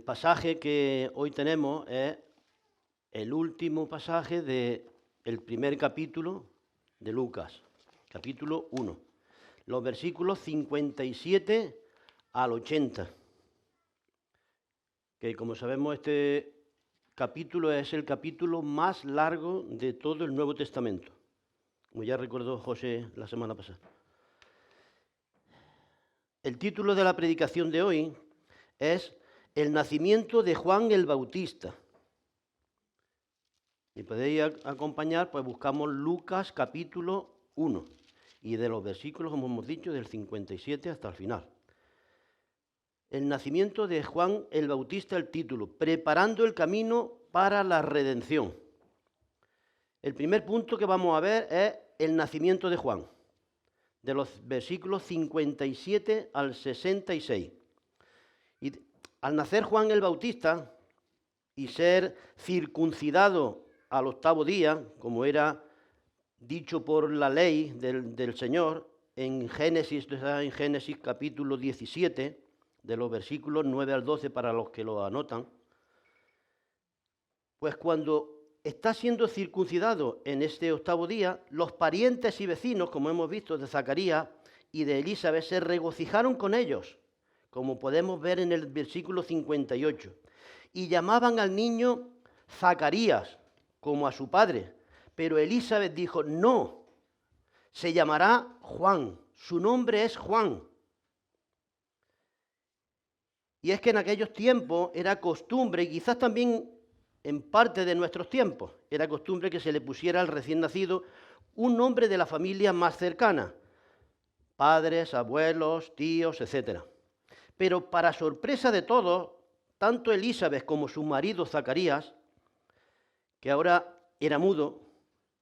pasaje que hoy tenemos es el último pasaje del primer capítulo de Lucas, capítulo 1, los versículos 57 al 80, que como sabemos este capítulo es el capítulo más largo de todo el Nuevo Testamento, como ya recordó José la semana pasada. El título de la predicación de hoy es El nacimiento de Juan el Bautista. Y podéis acompañar, pues buscamos Lucas capítulo 1 y de los versículos, como hemos dicho, del 57 hasta el final. El nacimiento de Juan el Bautista, el título, preparando el camino para la redención. El primer punto que vamos a ver es el nacimiento de Juan, de los versículos 57 al 66. Y al nacer Juan el Bautista y ser circuncidado al octavo día, como era dicho por la ley del Señor, en Génesis capítulo 17, de los versículos 9 al 12 para los que lo anotan, pues cuando está siendo circuncidado en este octavo día, los parientes y vecinos, como hemos visto, de Zacarías y de Elizabeth, se regocijaron con ellos, como podemos ver en el versículo 58, y llamaban al niño Zacarías, como a su padre, pero Elizabeth dijo, no, se llamará Juan, su nombre es Juan. Y es que en aquellos tiempos era costumbre, y quizás también en parte de nuestros tiempos, era costumbre que se le pusiera al recién nacido un nombre de la familia más cercana, padres, abuelos, tíos, etc. Pero para sorpresa de todos, tanto Elizabeth como su marido Zacarías, que ahora era mudo,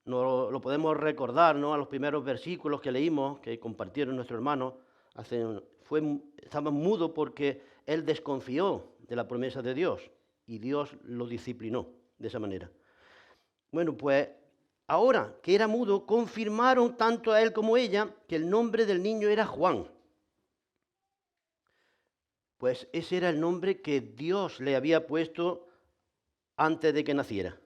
no lo podemos recordar, ¿no?, a los primeros versículos que leímos, que compartieron nuestros hermanos, estaba mudo porque él desconfió de la promesa de Dios y Dios lo disciplinó de esa manera. Bueno, pues ahora que era mudo, confirmaron tanto a él como a ella que el nombre del niño era Juan. Pues ese era el nombre que Dios le había puesto antes de que naciera.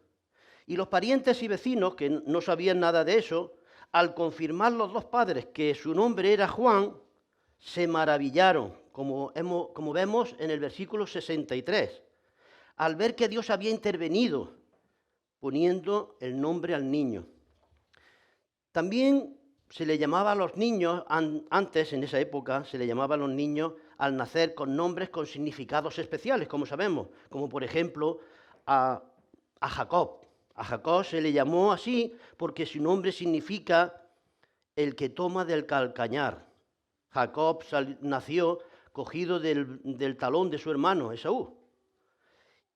Y los parientes y vecinos, que no sabían nada de eso, al confirmar los dos padres que su nombre era Juan, se maravillaron, como vemos en el versículo 63, al ver que Dios había intervenido poniendo el nombre al niño. También se le llamaba a los niños, antes, en esa época, se le llamaba a los niños al nacer con nombres con significados especiales, como sabemos, como por ejemplo a Jacob. A Jacob se le llamó así porque su nombre significa el que toma del calcañar. Jacob nació cogido del talón de su hermano Esaú.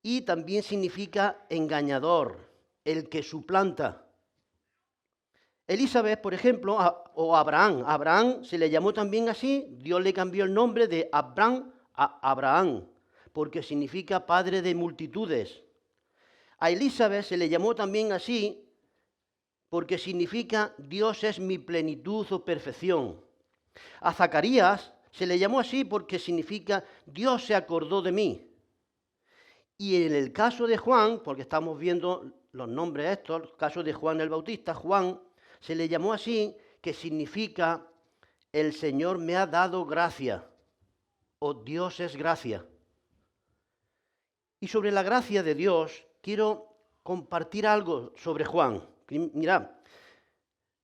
Y también significa engañador, el que suplanta. Elizabeth, por ejemplo, o Abraham. Abraham se le llamó también así. Dios le cambió el nombre de Abraham a Abraham, porque significa padre de multitudes. A Elizabeth se le llamó también así porque significa Dios es mi plenitud o perfección. A Zacarías se le llamó así porque significa Dios se acordó de mí. Y en el caso de Juan, porque estamos viendo los nombres estos, el caso de Juan el Bautista, Juan se le llamó así que significa el Señor me ha dado gracia o Dios es gracia. Y sobre la gracia de Dios quiero compartir algo sobre Juan. Mirad,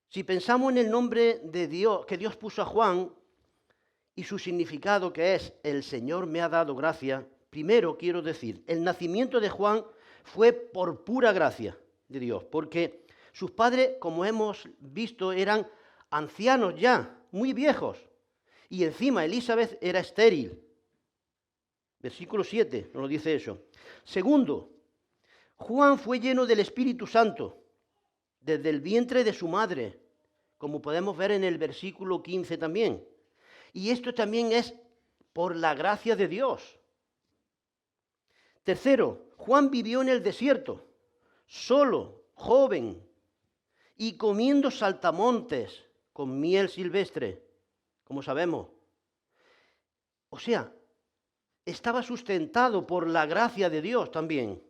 si pensamos en el nombre de Dios, que Dios puso a Juan y su significado que es el Señor me ha dado gracia, primero quiero decir, el nacimiento de Juan fue por pura gracia de Dios, porque sus padres, como hemos visto, eran ancianos ya, muy viejos, y encima Elizabeth era estéril. Versículo 7 nos lo dice eso. Segundo, Juan fue lleno del Espíritu Santo desde el vientre de su madre, como podemos ver en el versículo 15 también. Y esto también es por la gracia de Dios. Tercero, Juan vivió en el desierto, solo, joven, y comiendo saltamontes con miel silvestre, como sabemos. O sea, estaba sustentado por la gracia de Dios también.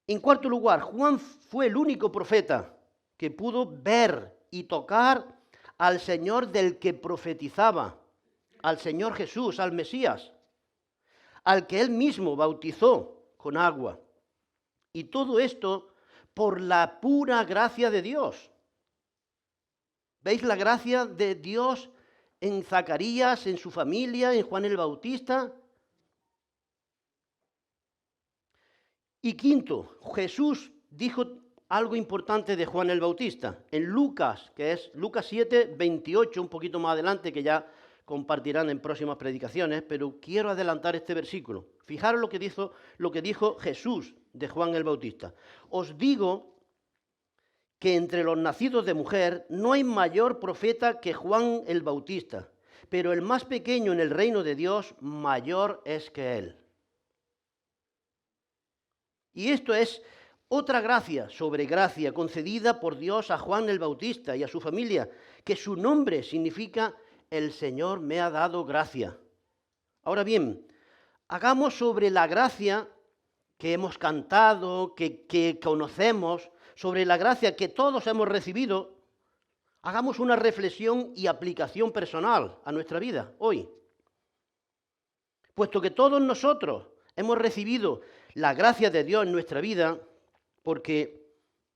En cuarto lugar, Juan fue el único profeta que pudo ver y tocar al Señor del que profetizaba, al Señor Jesús, al Mesías, al que él mismo bautizó con agua. Y todo esto por la pura gracia de Dios. ¿Veis la gracia de Dios en Zacarías, en su familia, en Juan el Bautista? Y quinto, Jesús dijo algo importante de Juan el Bautista. En Lucas, que es Lucas 7, 28, un poquito más adelante, que ya compartirán en próximas predicaciones, pero quiero adelantar este versículo. Fijaros lo que dijo Jesús de Juan el Bautista. Os digo que entre los nacidos de mujer no hay mayor profeta que Juan el Bautista, pero el más pequeño en el reino de Dios mayor es que él. Y esto es otra gracia sobre gracia concedida por Dios a Juan el Bautista y a su familia, que su nombre significa el Señor me ha dado gracia. Ahora bien, hagamos sobre la gracia que hemos cantado, que conocemos, sobre la gracia que todos hemos recibido, hagamos una reflexión y aplicación personal a nuestra vida hoy. Puesto que todos nosotros hemos recibido la gracia de Dios en nuestra vida, porque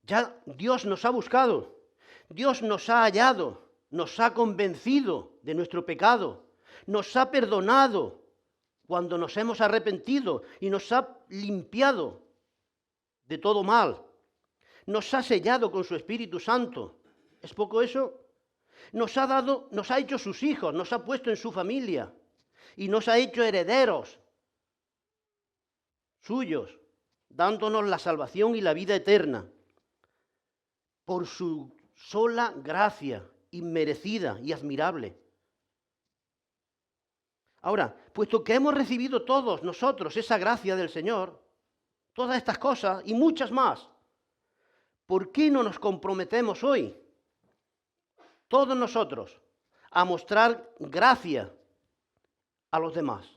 ya Dios nos ha buscado, Dios nos ha hallado, nos ha convencido de nuestro pecado, nos ha perdonado cuando nos hemos arrepentido y nos ha limpiado de todo mal. Nos ha sellado con su Espíritu Santo. ¿Es poco eso? Nos ha hecho sus hijos, nos ha puesto en su familia y nos ha hecho herederos suyos, dándonos la salvación y la vida eterna por su sola gracia inmerecida y admirable. Ahora, puesto que hemos recibido todos nosotros esa gracia del Señor, todas estas cosas y muchas más, ¿por qué no nos comprometemos hoy, todos nosotros, a mostrar gracia a los demás,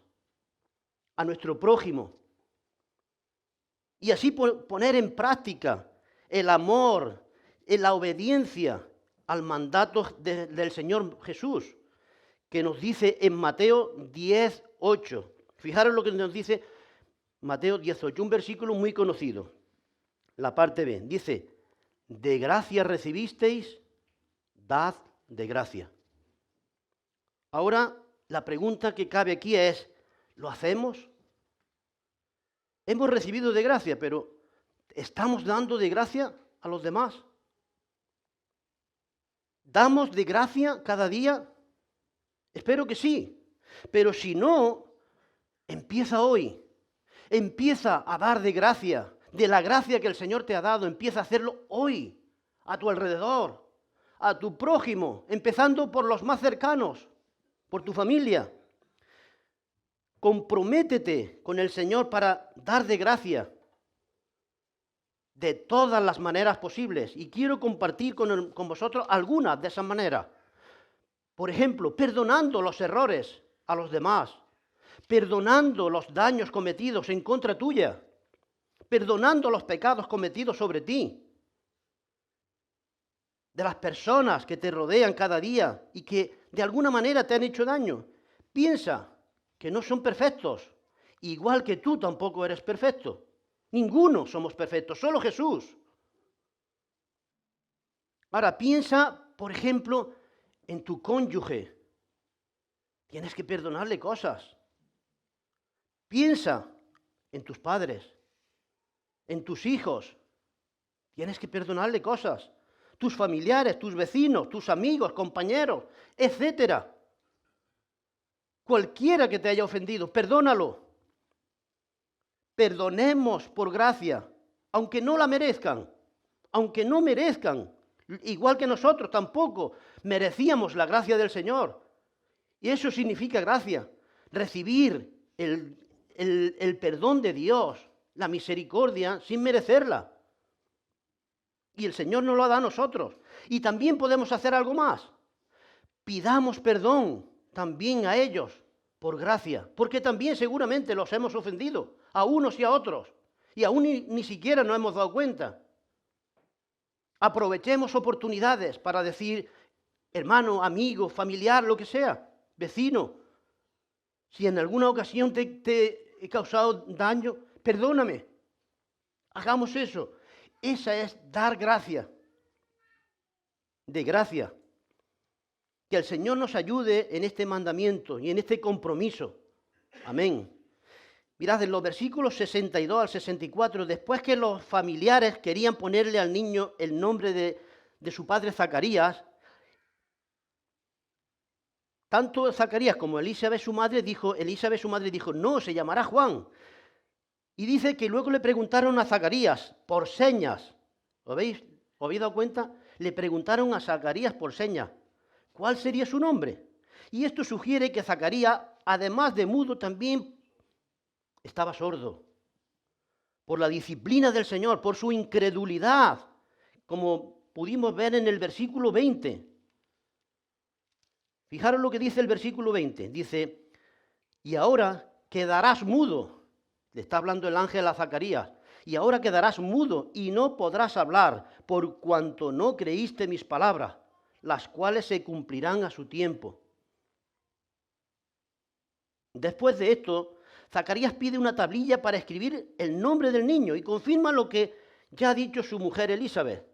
a nuestro prójimo, y así poner en práctica el amor, la obediencia al mandato del Señor Jesús, que nos dice en Mateo 10:8. Fijaros lo que nos dice Mateo 10:8, un versículo muy conocido. La parte B, dice, de gracia recibisteis, dad de gracia. Ahora, la pregunta que cabe aquí es, ¿lo hacemos? Hemos recibido de gracia, pero ¿estamos dando de gracia a los demás? ¿Damos de gracia cada día? Espero que sí, pero si no, empieza hoy. Empieza a dar de gracia, de la gracia que el Señor te ha dado, empieza a hacerlo hoy, a tu alrededor, a tu prójimo, empezando por los más cercanos, por tu familia. Comprométete con el Señor para dar de gracia de todas las maneras posibles. Y quiero compartir con vosotros algunas de esas maneras. Por ejemplo, perdonando los errores a los demás, perdonando los daños cometidos en contra tuya, perdonando los pecados cometidos sobre ti, de las personas que te rodean cada día y que de alguna manera te han hecho daño. Piensa que no son perfectos, igual que tú tampoco eres perfecto. Ninguno somos perfectos, solo Jesús. Ahora piensa, por ejemplo, en tu cónyuge. Tienes que perdonarle cosas. Piensa en tus padres, en tus hijos. Tienes que perdonarle cosas. Tus familiares, tus vecinos, tus amigos, compañeros, etcétera. Cualquiera que te haya ofendido, perdónalo. Perdonemos por gracia, aunque no la merezcan, aunque no merezcan, igual que nosotros tampoco merecíamos la gracia del Señor. Y eso significa gracia, recibir el perdón de Dios, la misericordia sin merecerla. Y el Señor nos lo da a nosotros. Y también podemos hacer algo más. Pidamos perdón también a ellos, por gracia, porque también seguramente los hemos ofendido, a unos y a otros, y aún ni siquiera nos hemos dado cuenta. Aprovechemos oportunidades para decir, hermano, amigo, familiar, lo que sea, vecino, si en alguna ocasión te he causado daño, perdóname. Hagamos eso. Esa es dar gracia. De gracia. Que el Señor nos ayude en este mandamiento y en este compromiso. Amén. Mirad, en los versículos 62 al 64, después que los familiares querían ponerle al niño el nombre de su padre Zacarías, tanto Zacarías como Elizabeth su madre dijo, no, se llamará Juan. Y dice que luego le preguntaron a Zacarías por señas. ¿Lo veis? ¿Os habéis dado cuenta? Le preguntaron a Zacarías por señas. ¿Cuál sería su nombre? Y esto sugiere que Zacarías, además de mudo, también estaba sordo. Por la disciplina del Señor, por su incredulidad, como pudimos ver en el versículo 20. Fijaros lo que dice el versículo 20. Dice, y ahora quedarás mudo. Le está hablando el ángel a Zacarías. Y ahora quedarás mudo y no podrás hablar, por cuanto no creíste mis palabras, las cuales se cumplirán a su tiempo. Después de esto, Zacarías pide una tablilla para escribir el nombre del niño y confirma lo que ya ha dicho su mujer Elizabeth,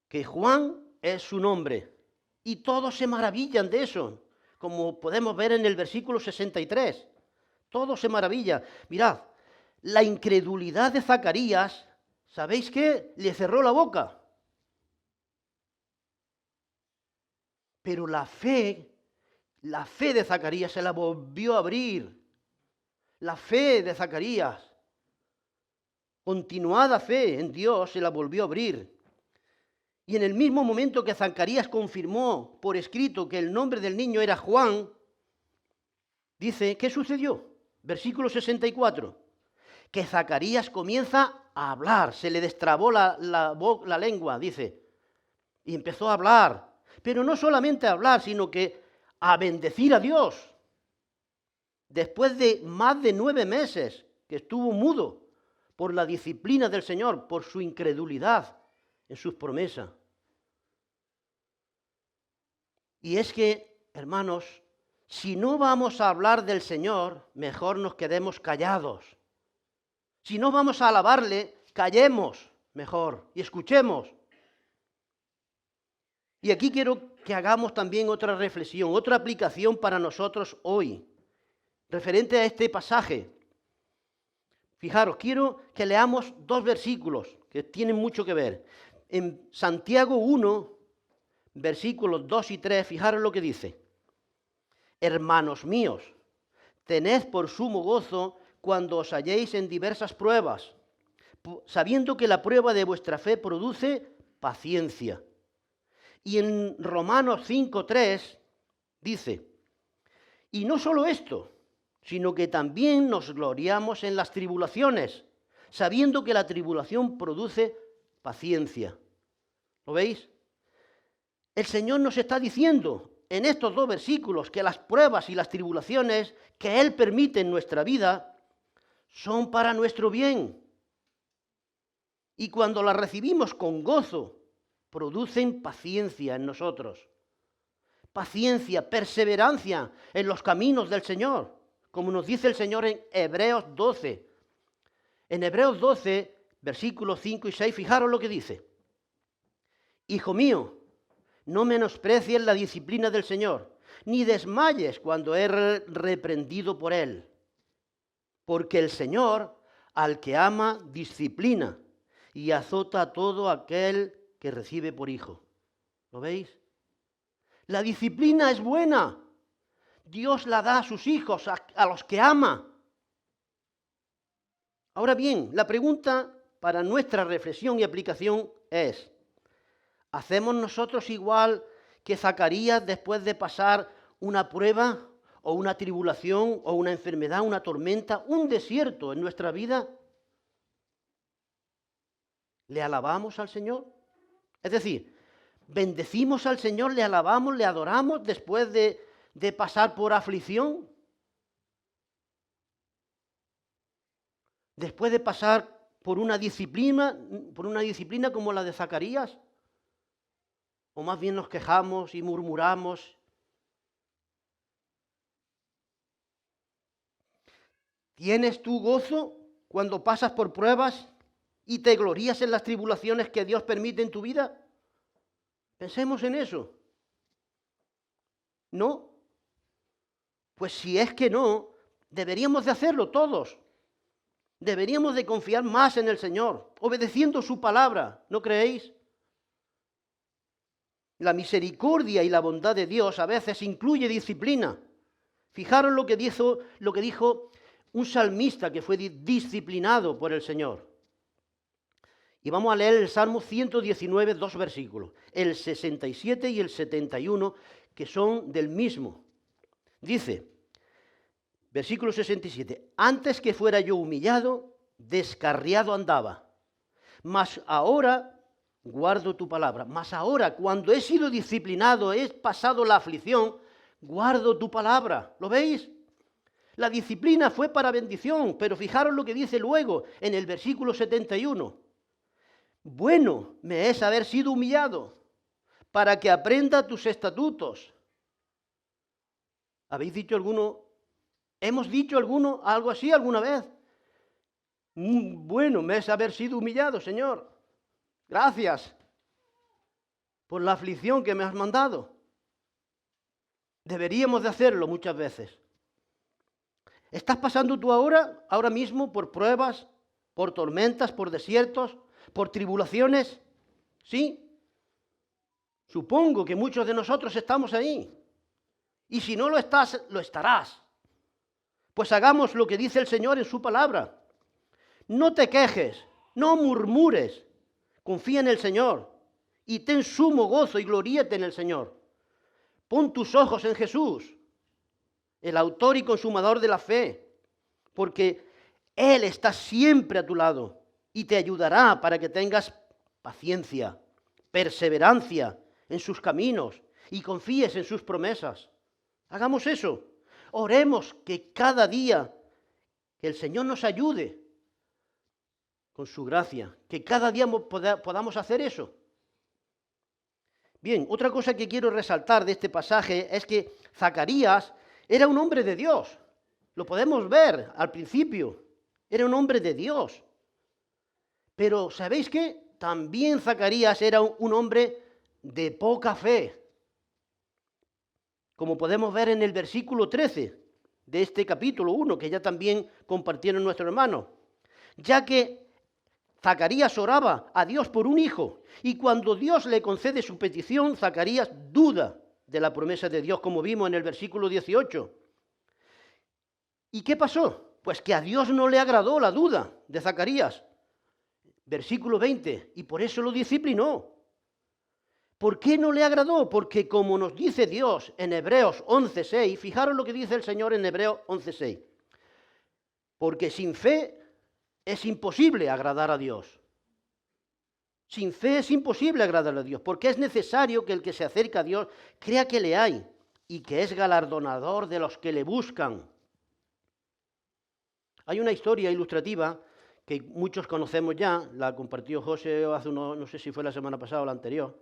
que Juan es su nombre. Y todos se maravillan de eso, como podemos ver en el versículo 63. Todos se maravillan. Mirad, la incredulidad de Zacarías, ¿sabéis qué? Le cerró la boca. Pero la fe de Zacarías se la volvió a abrir. La fe de Zacarías, continuada fe en Dios, se la volvió a abrir. Y en el mismo momento que Zacarías confirmó por escrito que el nombre del niño era Juan, dice, ¿qué sucedió? Versículo 64, que Zacarías comienza a hablar, se le destrabó la lengua, dice, y empezó a hablar, pero no solamente a hablar, sino que a bendecir a Dios. Después de más de 9 meses que estuvo mudo por la disciplina del Señor, por su incredulidad en sus promesas. Y es que, hermanos, si no vamos a hablar del Señor, mejor nos quedemos callados. Si no vamos a alabarle, callemos mejor y escuchemos. Y aquí quiero que hagamos también otra reflexión, otra aplicación para nosotros hoy, referente a este pasaje. Fijaros, quiero que leamos 2 versículos que tienen mucho que ver. En Santiago 1, versículos 2 y 3, fijaros lo que dice. Hermanos míos, tened por sumo gozo cuando os halléis en diversas pruebas, sabiendo que la prueba de vuestra fe produce paciencia. Y en Romanos 5:3 dice, y no solo esto, sino que también nos gloriamos en las tribulaciones, sabiendo que la tribulación produce paciencia. ¿Lo veis? El Señor nos está diciendo en estos 2 versículos que las pruebas y las tribulaciones que Él permite en nuestra vida son para nuestro bien. Y cuando las recibimos con gozo, producen paciencia en nosotros. Paciencia, perseverancia en los caminos del Señor, como nos dice el Señor en Hebreos 12. En Hebreos 12, versículos 5 y 6, fijaros lo que dice. Hijo mío, no menosprecies la disciplina del Señor, ni desmayes cuando eres reprendido por Él. Porque el Señor, al que ama, disciplina y azota a todo aquel que recibe por hijo. ¿Lo veis? La disciplina es buena. Dios la da a sus hijos, a los que ama. Ahora bien, la pregunta para nuestra reflexión y aplicación es, ¿hacemos nosotros igual que Zacarías después de pasar una prueba o una tribulación o una enfermedad, una tormenta, un desierto en nuestra vida? ¿Le alabamos al Señor? Es decir, ¿bendecimos al Señor, le alabamos, le adoramos después de pasar por aflicción? después de pasar por una disciplina como la de Zacarías? ¿O más bien nos quejamos y murmuramos? ¿Tienes tú gozo cuando pasas por pruebas y te glorías en las tribulaciones que Dios permite en tu vida? Pensemos en eso. ¿No? Pues si es que no, deberíamos de hacerlo todos. Deberíamos de confiar más en el Señor, obedeciendo su palabra, ¿no creéis? La misericordia y la bondad de Dios a veces incluye disciplina. Fijaros lo que dijo un salmista que fue disciplinado por el Señor. Y vamos a leer el Salmo 119, 2 versículos, el 67 y el 71, que son del mismo. Dice, versículo 67, antes que fuera yo humillado, descarriado andaba, mas ahora guardo tu palabra. Mas ahora, cuando he sido disciplinado, he pasado la aflicción, guardo tu palabra. ¿Lo veis? La disciplina fue para bendición, pero fijaros lo que dice luego en el versículo 71. Bueno me es haber sido humillado, para que aprenda tus estatutos. ¿Habéis dicho alguno? ¿Hemos dicho alguno algo así alguna vez? Bueno me es haber sido humillado, Señor. Gracias por la aflicción que me has mandado. Deberíamos de hacerlo muchas veces. ¿Estás pasando tú ahora mismo, por pruebas, por tormentas, por desiertos, por tribulaciones? ¿Sí? Supongo que muchos de nosotros estamos ahí. Y si no lo estás, lo estarás. Pues hagamos lo que dice el Señor en su palabra. No te quejes, no murmures. Confía en el Señor y ten sumo gozo y gloríate en el Señor. Pon tus ojos en Jesús, el autor y consumador de la fe, porque Él está siempre a tu lado y te ayudará para que tengas paciencia, perseverancia en sus caminos y confíes en sus promesas. Hagamos eso. Oremos que cada día que el Señor nos ayude con su gracia, que cada día podamos hacer eso. Bien, otra cosa que quiero resaltar de este pasaje es que Zacarías era un hombre de Dios. Lo podemos ver al principio. Era un hombre de Dios. Pero ¿sabéis qué? También Zacarías era un hombre de poca fe. Como podemos ver en el versículo 13 de este capítulo 1, que ya también compartieron nuestros hermanos. Ya que Zacarías oraba a Dios por un hijo, y cuando Dios le concede su petición, Zacarías duda de la promesa de Dios, como vimos en el versículo 18. ¿Y qué pasó? Pues que a Dios no le agradó la duda de Zacarías. Versículo 20, y por eso lo disciplinó. ¿Por qué no le agradó? Porque como nos dice Dios en Hebreos 11:6, fijaros lo que dice el Señor en Hebreos 11:6. Porque sin fe es imposible agradar a Dios. Sin fe es imposible agradar a Dios, porque es necesario que el que se acerca a Dios crea que le hay y que es galardonador de los que le buscan. Hay una historia ilustrativa que muchos conocemos ya, la compartió José hace no sé si fue la semana pasada o la anterior,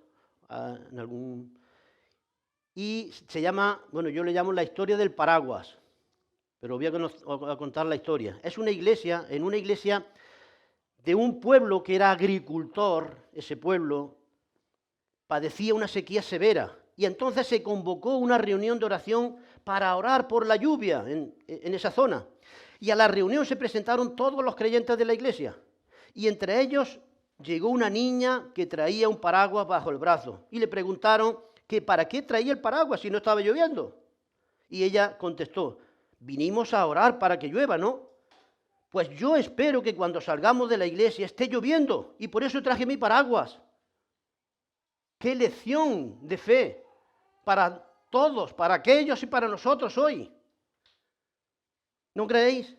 y se llama, yo le llamo la historia del paraguas. Pero voy a contar la historia. Es una iglesia, en una iglesia de un pueblo que era agricultor. Ese pueblo padecía una sequía severa. Y entonces se convocó una reunión de oración para orar por la lluvia en esa zona. Y a la reunión se presentaron todos los creyentes de la iglesia. Y entre ellos llegó una niña que traía un paraguas bajo el brazo. Y le preguntaron que para qué traía el paraguas si no estaba lloviendo. Y ella contestó: vinimos a orar para que llueva, ¿no? Pues yo espero que cuando salgamos de la iglesia esté lloviendo y por eso traje mi paraguas. ¡Qué lección de fe para todos, para aquellos y para nosotros hoy! ¿No creéis?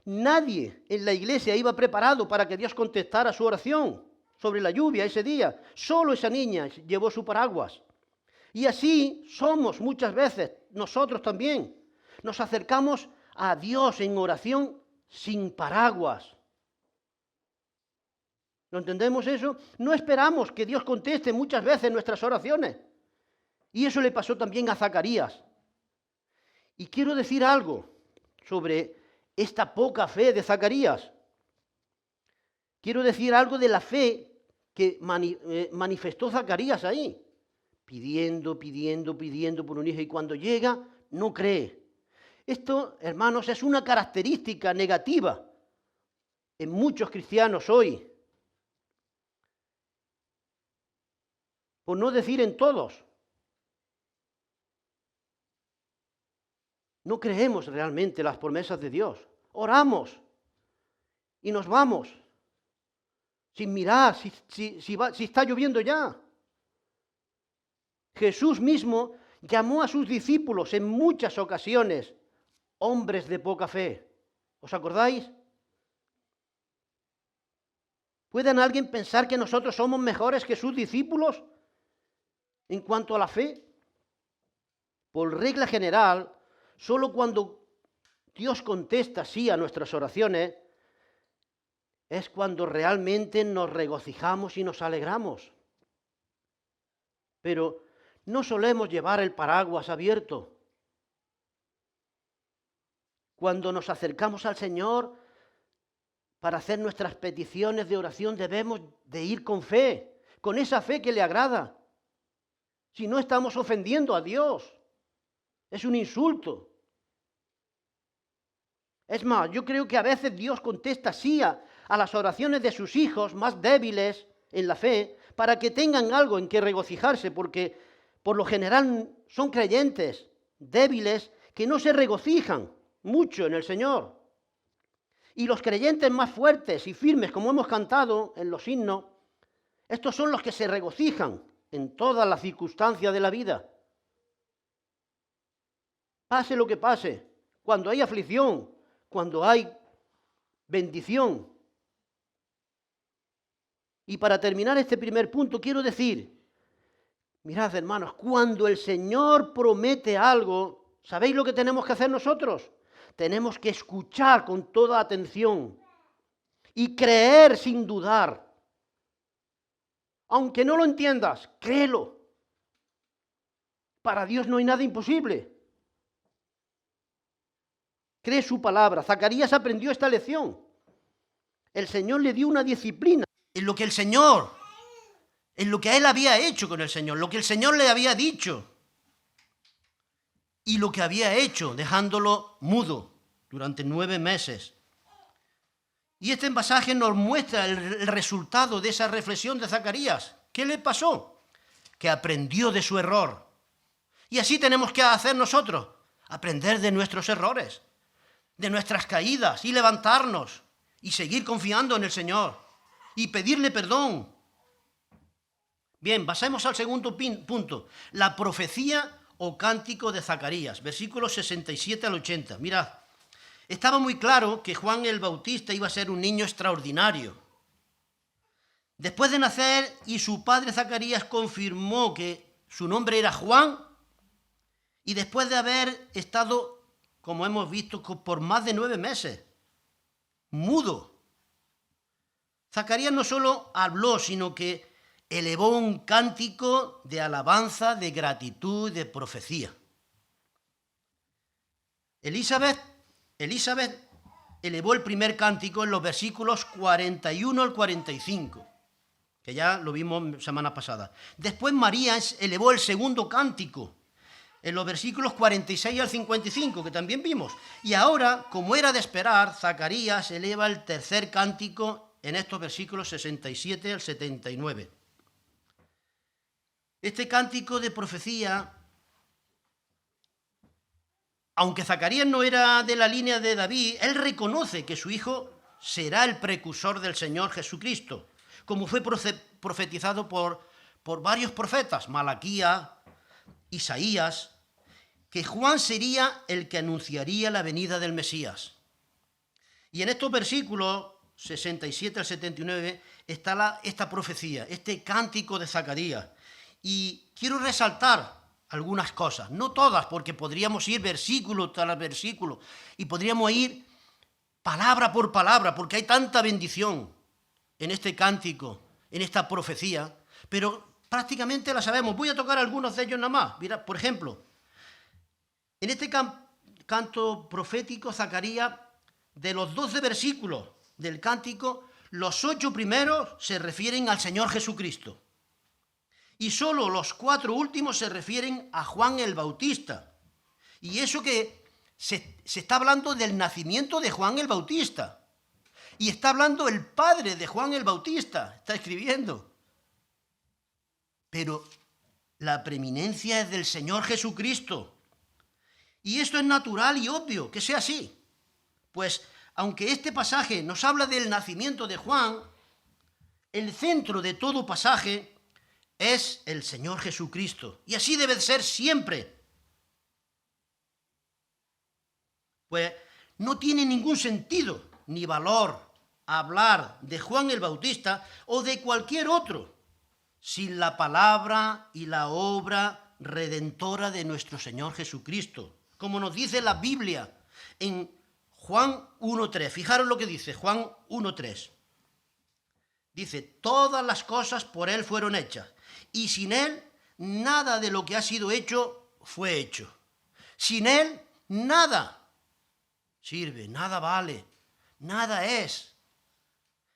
Nadie en la iglesia iba preparado para que Dios contestara su oración sobre la lluvia ese día. Solo esa niña llevó su paraguas. Y así somos muchas veces, nosotros también. Nos acercamos a Dios en oración sin paraguas. ¿Lo entendemos eso? No esperamos que Dios conteste muchas veces nuestras oraciones. Y eso le pasó también a Zacarías. Y quiero decir algo sobre esta poca fe de Zacarías. Quiero decir algo de la fe que manifestó Zacarías ahí. Pidiendo por un hijo, y cuando llega, no cree. Esto, hermanos, es una característica negativa en muchos cristianos hoy. Por no decir en todos. No creemos realmente las promesas de Dios. Oramos y nos vamos sin mirar si está lloviendo ya. Jesús mismo llamó a sus discípulos en muchas ocasiones hombres de poca fe. ¿Os acordáis? ¿Puede alguien pensar que nosotros somos mejores que sus discípulos en cuanto a la fe? Por regla general, solo cuando Dios contesta sí a nuestras oraciones es cuando realmente nos regocijamos y nos alegramos. Pero no solemos llevar el paraguas abierto. Cuando nos acercamos al Señor para hacer nuestras peticiones de oración, debemos de ir con fe, con esa fe que le agrada. Si no, estamos ofendiendo a Dios. Es un insulto. Es más, yo creo que a veces Dios contesta sí a las oraciones de sus hijos más débiles en la fe, para que tengan algo en que regocijarse, porque por lo general son creyentes débiles que no se regocijan mucho en el Señor. Y los creyentes más fuertes y firmes, como hemos cantado en los himnos, estos son los que se regocijan en todas las circunstancias de la vida. Pase lo que pase, cuando hay aflicción, cuando hay bendición. Y para terminar este primer punto, quiero decir, mirad, hermanos, cuando el Señor promete algo, ¿sabéis lo que tenemos que hacer nosotros? Tenemos que escuchar con toda atención y creer sin dudar. Aunque no lo entiendas, créelo. Para Dios no hay nada imposible. Cree su palabra. Zacarías aprendió esta lección. El Señor le dio una disciplina en lo que él había hecho con el Señor, lo que el Señor le había dicho y lo que había hecho, dejándolo mudo durante 9 meses. Y este pasaje nos muestra el resultado de esa reflexión de Zacarías. ¿Qué le pasó? Que aprendió de su error. Y así tenemos que hacer nosotros, aprender de nuestros errores, de nuestras caídas y levantarnos y seguir confiando en el Señor y pedirle perdón. Bien, pasemos al segundo punto, la profecía o cántico de Zacarías, versículos 67 al 80. Mirad, estaba muy claro que Juan el Bautista iba a ser un niño extraordinario. Después de nacer y su padre Zacarías confirmó que su nombre era Juan, y después de haber estado, como hemos visto, por más de 9 meses, mudo, Zacarías no solo habló, sino que elevó un cántico de alabanza, de gratitud, de profecía. Elizabeth elevó el primer cántico en los versículos 41 al 45, que ya lo vimos semana pasada. Después María elevó el segundo cántico en los versículos 46 al 55, que también vimos. Y ahora, como era de esperar, Zacarías eleva el tercer cántico en estos versículos 67 al 79. Este cántico de profecía, aunque Zacarías no era de la línea de David, él reconoce que su hijo será el precursor del Señor Jesucristo, como fue profetizado por varios profetas, Malaquías, Isaías, que Juan sería el que anunciaría la venida del Mesías. Y en estos versículos 67 al 79 está esta profecía, este cántico de Zacarías. Y quiero resaltar algunas cosas, no todas, porque podríamos ir versículo tras versículo y podríamos ir palabra por palabra, porque hay tanta bendición. en este cántico, en esta profecía, pero prácticamente la sabemos. Voy a tocar algunos de ellos nada más. Mira, por ejemplo, en este canto profético, Zacarías, de los 12 versículos del cántico, los 8 primeros se refieren al Señor Jesucristo. Y solo los 4 últimos se refieren a Juan el Bautista. Y eso que se está hablando del nacimiento de Juan el Bautista. Y está hablando el padre de Juan el Bautista, está escribiendo. Pero la preeminencia es del Señor Jesucristo. Y esto es natural y obvio que sea así. Pues, aunque este pasaje nos habla del nacimiento de Juan, el centro de todo pasaje es el Señor Jesucristo. Y así debe ser siempre. Pues no tiene ningún sentido ni valor hablar de Juan el Bautista o de cualquier otro sin la palabra y la obra redentora de nuestro Señor Jesucristo. Como nos dice la Biblia en Juan 1.3. Fijaros lo que dice Juan 1.3. Dice, todas las cosas por Él fueron hechas, y sin Él nada de lo que ha sido hecho fue hecho. Sin Él nada sirve, nada vale, nada es.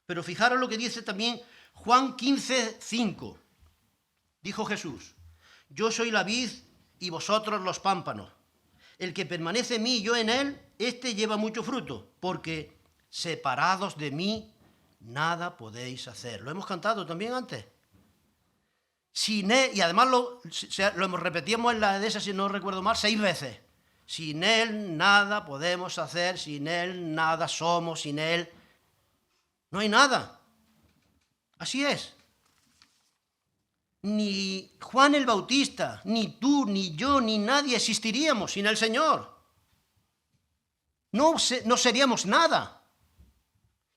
Pero fijaros lo que dice también Juan 15.5. Dijo Jesús, yo soy la vid y vosotros los pámpanos. El que permanece en mí y yo en él, éste lleva mucho fruto, porque separados de mí, nada podéis hacer. Lo hemos cantado también antes. Sin él, y además lo repetíamos en la de esa, si no recuerdo mal, 6 veces. Sin él nada podemos hacer, sin él nada somos, sin él no hay nada. Así es. Ni Juan el Bautista, ni tú, ni yo, ni nadie existiríamos sin el Señor. No seríamos nada.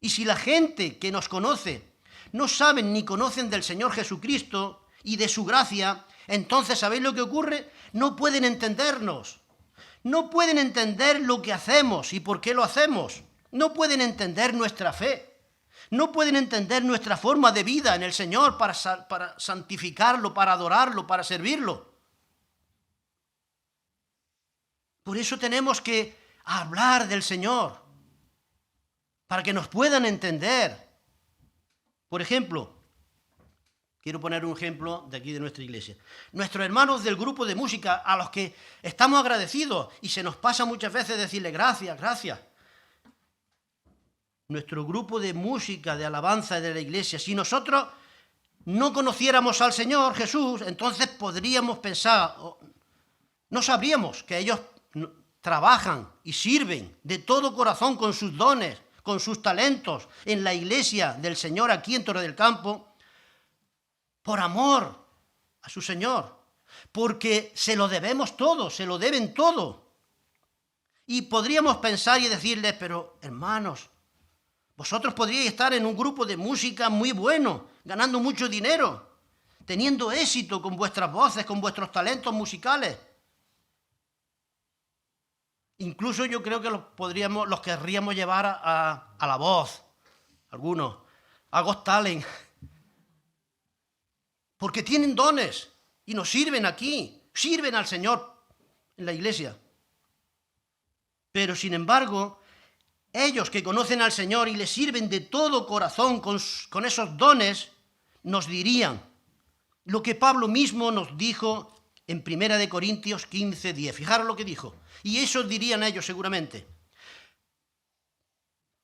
Y si la gente que nos conoce no saben ni conocen del Señor Jesucristo y de su gracia, entonces, ¿sabéis lo que ocurre? No pueden entendernos. No pueden entender lo que hacemos y por qué lo hacemos. No pueden entender nuestra fe. No pueden entender nuestra forma de vida en el Señor para santificarlo, para adorarlo, para servirlo. Por eso tenemos que hablar del Señor, para que nos puedan entender. Por ejemplo, quiero poner un ejemplo de aquí de nuestra iglesia. Nuestros hermanos del grupo de música, a los que estamos agradecidos, y se nos pasa muchas veces decirle gracias, gracias. Nuestro grupo de música, de alabanza de la iglesia, si nosotros no conociéramos al Señor Jesús, entonces podríamos pensar, no sabríamos que ellos trabajan y sirven de todo corazón con sus dones, con sus talentos en la iglesia del Señor aquí en Torre del Campo, por amor a su Señor, porque se lo debemos todo, se lo deben todo. Y podríamos pensar y decirles, pero hermanos, vosotros podríais estar en un grupo de música muy bueno, ganando mucho dinero, teniendo éxito con vuestras voces, con vuestros talentos musicales. Incluso yo creo que los querríamos llevar a La Voz, algunos, a Got Talent, porque tienen dones y nos sirven aquí, sirven al Señor en la iglesia. Pero sin embargo, ellos que conocen al Señor y le sirven de todo corazón con esos dones, nos dirían lo que Pablo mismo nos dijo en 1 Corintios 15:10. Fijaros lo que dijo. Y eso dirían ellos seguramente.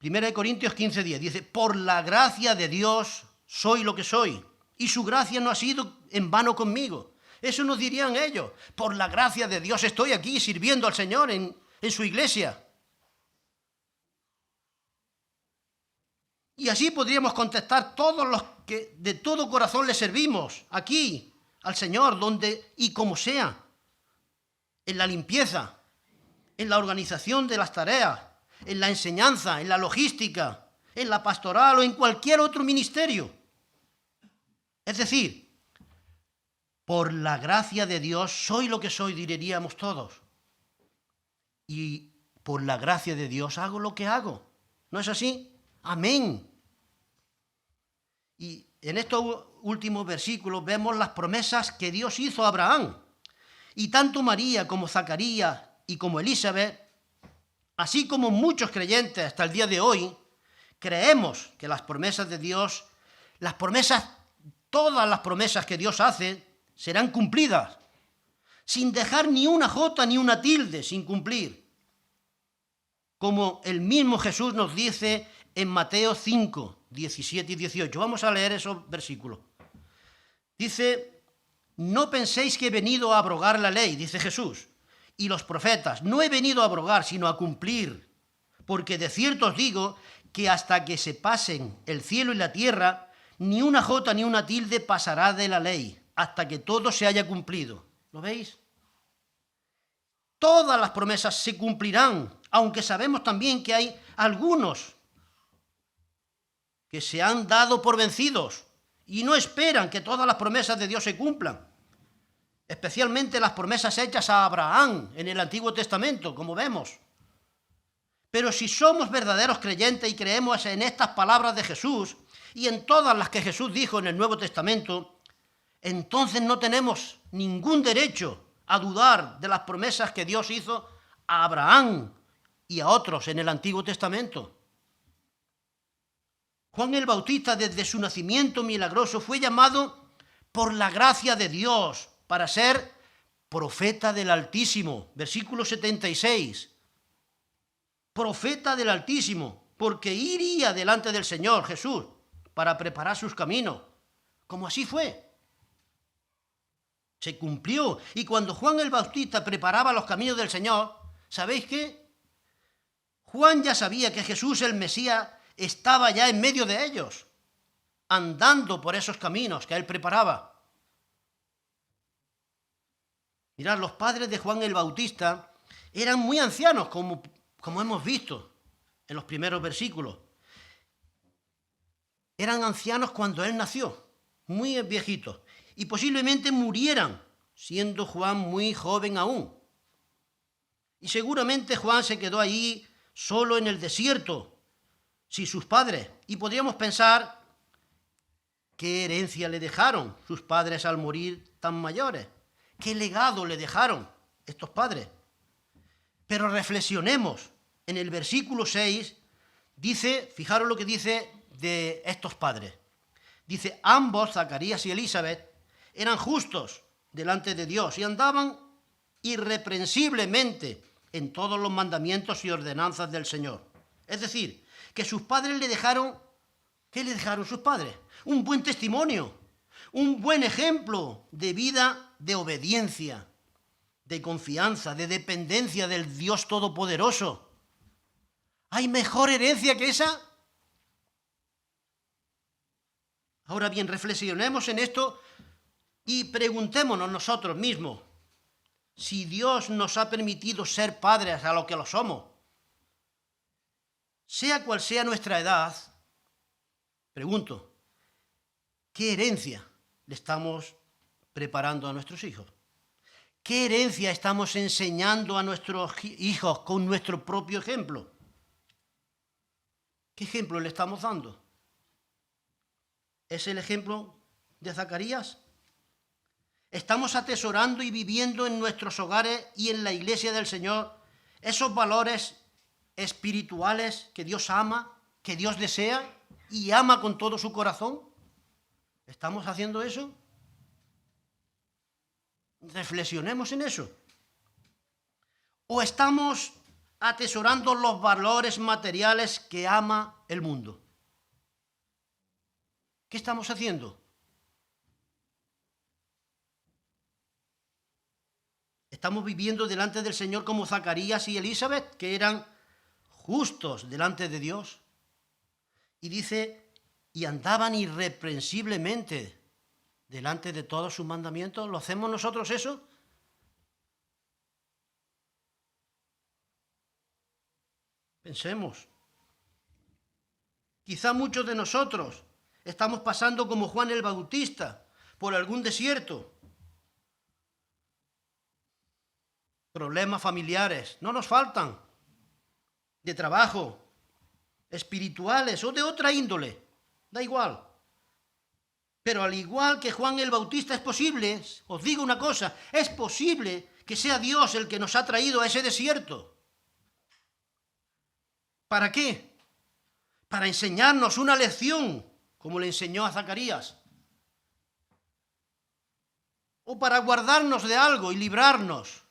1 Corintios 15:10 dice, por la gracia de Dios soy lo que soy, y su gracia no ha sido en vano conmigo. Eso nos dirían ellos. Por la gracia de Dios estoy aquí sirviendo al Señor en su iglesia. Y así podríamos contestar todos los que de todo corazón le servimos aquí al Señor, donde y como sea, en la limpieza, en la organización de las tareas, en la enseñanza, en la logística, en la pastoral o en cualquier otro ministerio. Es decir, por la gracia de Dios soy lo que soy, diríamos todos. Y por la gracia de Dios hago lo que hago. ¿No es así? Amén. Y en estos últimos versículos vemos las promesas que Dios hizo a Abraham. Y tanto María como Zacarías y como Elizabeth, así como muchos creyentes hasta el día de hoy, creemos que las promesas de Dios, todas las promesas que Dios hace, serán cumplidas, sin dejar ni una jota ni una tilde sin cumplir. Como el mismo Jesús nos dice en Mateo 5, 17 y 18. Vamos a leer esos versículos. Dice: no penséis que he venido a abrogar la ley, dice Jesús, y los profetas. No he venido a abrogar, sino a cumplir. Porque de cierto os digo que hasta que se pasen el cielo y la tierra, ni una jota ni una tilde pasará de la ley, hasta que todo se haya cumplido. ¿Lo veis? Todas las promesas se cumplirán, aunque sabemos también que hay algunos que se han dado por vencidos y no esperan que todas las promesas de Dios se cumplan, especialmente las promesas hechas a Abraham en el Antiguo Testamento, como vemos. Pero si somos verdaderos creyentes y creemos en estas palabras de Jesús y en todas las que Jesús dijo en el Nuevo Testamento, entonces no tenemos ningún derecho a dudar de las promesas que Dios hizo a Abraham y a otros en el Antiguo Testamento. Juan el Bautista, desde su nacimiento milagroso, fue llamado por la gracia de Dios para ser profeta del Altísimo. Versículo 76. Profeta del Altísimo, porque iría delante del Señor Jesús para preparar sus caminos. Como así fue. Se cumplió. Y cuando Juan el Bautista preparaba los caminos del Señor, ¿sabéis qué? Juan ya sabía que Jesús el Mesías estaba ya en medio de ellos, andando por esos caminos que él preparaba. Mirad, los padres de Juan el Bautista eran muy ancianos, como hemos visto en los primeros versículos. Eran ancianos cuando él nació, muy viejitos, y posiblemente murieran, siendo Juan muy joven aún. Y seguramente Juan se quedó allí solo en el desierto, sin sus padres, y podríamos pensar qué herencia le dejaron sus padres al morir tan mayores, qué legado le dejaron estos padres. Pero reflexionemos, en el versículo 6 dice, fijaros lo que dice de estos padres. Dice: ambos, Zacarías y Elizabeth, eran justos delante de Dios y andaban irreprensiblemente en todos los mandamientos y ordenanzas del Señor. Es decir, que sus padres le dejaron, ¿qué le dejaron sus padres? Un buen testimonio, un buen ejemplo de vida, de obediencia, de confianza, de dependencia del Dios Todopoderoso. ¿Hay mejor herencia que esa? Ahora bien, reflexionemos en esto y preguntémonos nosotros mismos si Dios nos ha permitido ser padres a lo que lo somos. Sea cual sea nuestra edad, pregunto, ¿qué herencia le estamos preparando a nuestros hijos? ¿Qué herencia estamos enseñando a nuestros hijos con nuestro propio ejemplo? ¿Qué ejemplo le estamos dando? ¿Es el ejemplo de Zacarías? ¿Estamos atesorando y viviendo en nuestros hogares y en la iglesia del Señor esos valores espirituales que Dios ama, que Dios desea y ama con todo su corazón? ¿Estamos haciendo eso? Reflexionemos en eso. ¿O estamos atesorando los valores materiales que ama el mundo? ¿Qué estamos haciendo? ¿Estamos viviendo delante del Señor como Zacarías y Elizabeth, que eran justos delante de Dios? Y dice, y andaban irreprensiblemente delante de todos sus mandamientos. ¿Lo hacemos nosotros eso? Pensemos. Quizá muchos de nosotros estamos pasando como Juan el Bautista por algún desierto. Problemas familiares, no nos faltan, de trabajo, espirituales o de otra índole, da igual. Pero al igual que Juan el Bautista es posible, os digo una cosa, es posible que sea Dios el que nos ha traído a ese desierto. ¿Para qué? Para enseñarnos una lección, como le enseñó a Zacarías. O para guardarnos de algo y librarnos.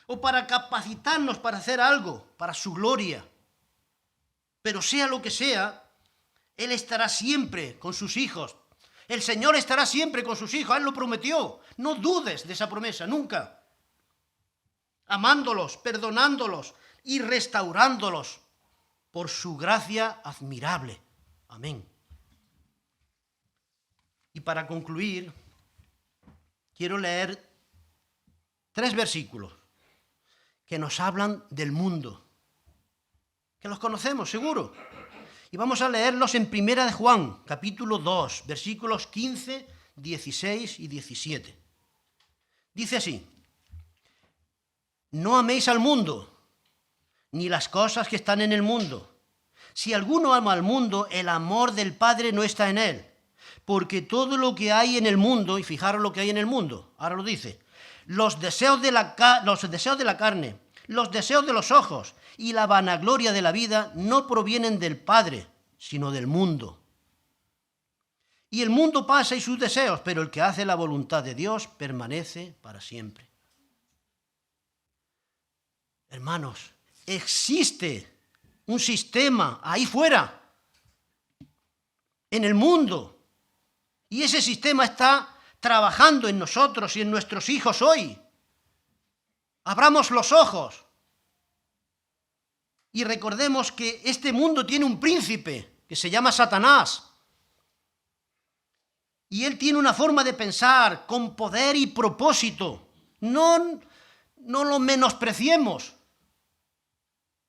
O para capacitarnos para hacer algo, para su gloria. Pero sea lo que sea, Él estará siempre con sus hijos. El Señor estará siempre con sus hijos, Él lo prometió. No dudes de esa promesa, nunca. Amándolos, perdonándolos y restaurándolos por su gracia admirable. Amén. Y para concluir, quiero leer 3 versículos que nos hablan del mundo, que los conocemos seguro. Y vamos a leerlos en 1 de Juan, capítulo 2, versículos 15, 16 y 17. Dice así: no améis al mundo, ni las cosas que están en el mundo. Si alguno ama al mundo, el amor del Padre no está en él. Porque todo lo que hay en el mundo, y fijaros lo que hay en el mundo, ahora lo dice, los deseos de la carne, los deseos de los ojos y la vanagloria de la vida no provienen del Padre, sino del mundo. Y el mundo pasa y sus deseos, pero el que hace la voluntad de Dios permanece para siempre. Hermanos, existe un sistema ahí fuera, en el mundo, y ese sistema está trabajando en nosotros y en nuestros hijos hoy. Abramos los ojos y recordemos que este mundo tiene un príncipe que se llama Satanás. Y él tiene una forma de pensar con poder y propósito. No lo menospreciemos.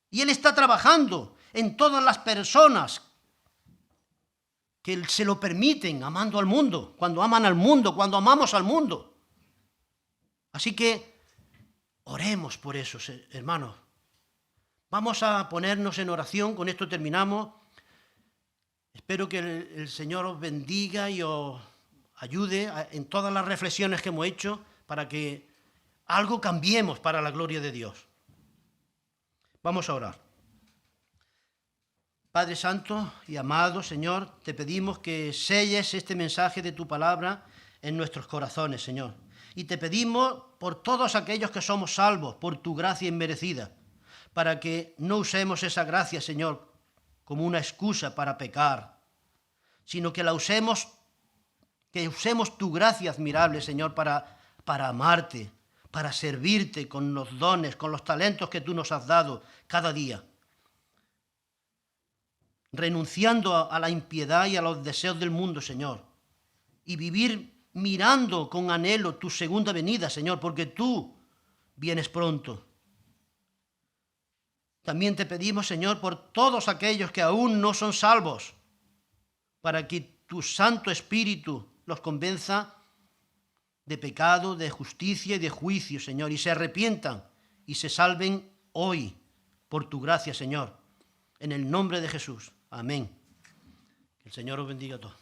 Y él está trabajando en todas las personas que se lo permiten, amando al mundo, cuando aman al mundo, cuando amamos al mundo. Así que oremos por eso, hermanos. Vamos a ponernos en oración, con esto terminamos. Espero que el Señor os bendiga y os ayude en todas las reflexiones que hemos hecho para que algo cambiemos para la gloria de Dios. Vamos a orar. Padre Santo y amado Señor, te pedimos que selles este mensaje de tu palabra en nuestros corazones, Señor. Y te pedimos por todos aquellos que somos salvos, por tu gracia inmerecida, para que no usemos esa gracia, Señor, como una excusa para pecar, sino que usemos tu gracia admirable, Señor, para amarte, para servirte con los dones, con los talentos que tú nos has dado cada día, renunciando a la impiedad y a los deseos del mundo, Señor, y vivir mirando con anhelo tu segunda venida, Señor, porque tú vienes pronto. También te pedimos, Señor, por todos aquellos que aún no son salvos, para que tu Santo Espíritu los convenza de pecado, de justicia y de juicio, Señor, y se arrepientan y se salven hoy por tu gracia, Señor. En el nombre de Jesús. Amén. Que el Señor os bendiga a todos.